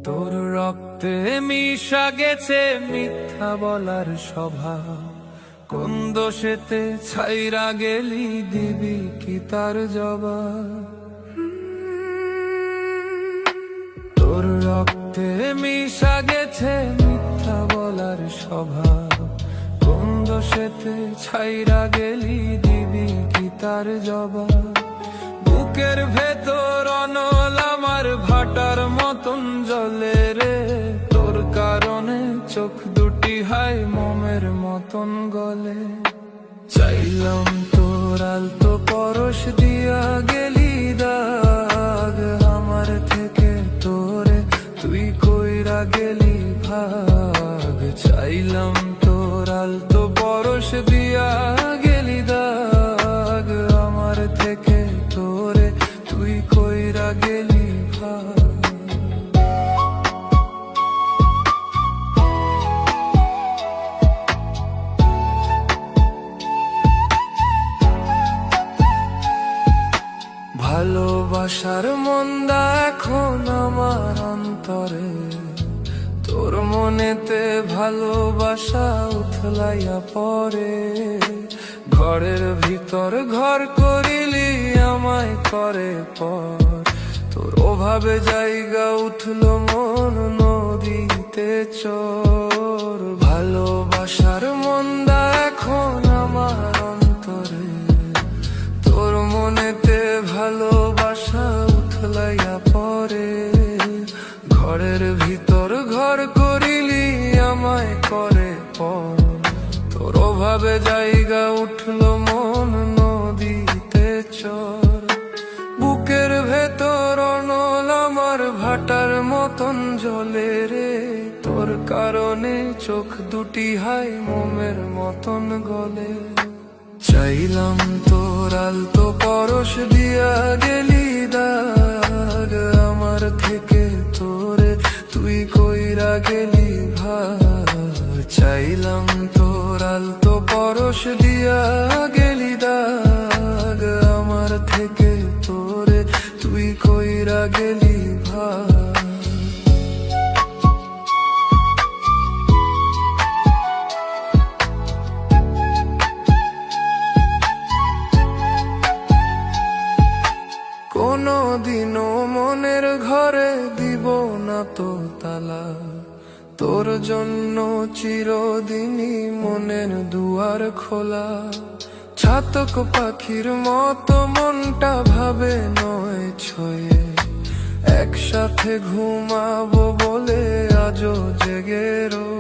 তোর রক্তে মিশা গেছে মিথ্যা বলার স্বভাব, কোন দোষেতে ছাইরা গেলি দিবি কি তার জবাব? তোর রক্তে মিশা গেছে মিথ্যা বলার স্বভাব, কোন দোষেতে ছাইরা গেলি দিবি কি তার জবাব? বুকের ভেতর অনল আমার ভাটার মতন জ্বলে রে, তোর কারণে চোখ দুটি হায় মোমের মতন গলে। চাইলাম তোর আলতো পরশ দিয়া গেলি দাগ আমার থেকে, তোরে তুই কইরা গেলি ভাগ। চাইলাম তোর আলতো পরশ দিয়া গেলি দাগ আমার থেকে, তোরে তুই কইরা গেলি ভাগ। ভালোবাসার মন্দা এখন আমার অন্তরে, তোর মনেতে ভালোবাসা উথলাইয়া পড়ে। ঘরের ভিতর ঘর করিলি আমায় করে পর, তোর অভাবে জায়গা উঠলো মন নদীতে চোর। ভালোবাসার মন্দা এখন আমার অন্তরে, তোর মনেতে ভালোবাসা উথলাইয়া পড়ে। ঘরের ভিতর ঘর করিলি আমায় করে পর, তোর অভাবে জায়গা উঠলো মন নদীতে চর। বুকের ভেতর অনল আমার ভাটার মতন জ্বলে রে, তোর কারণে চোখ দুটি হায় মোমের মতন গলে। চাইলাম তোর আলতো পরশ দিয়া গেলি দাগ আমার থেকে, তোরে তুই কইরা গেলি ভাগ। চাইলাম তোর আলতো পরশ দিয়া গেলি দাগ আমার থেকে, তোরে তুই কইরা গেলি ভাগ। কোনদিনও মনের ঘরে দিব না তো তালা, তোর জন্য চিরদিনই মনের দুয়ার খোলা। ছাতক পাখির মতো মনটা ভাবে নয় ছয়ে, একসাথে ঘুমাবো বলে আজও জেগে রই।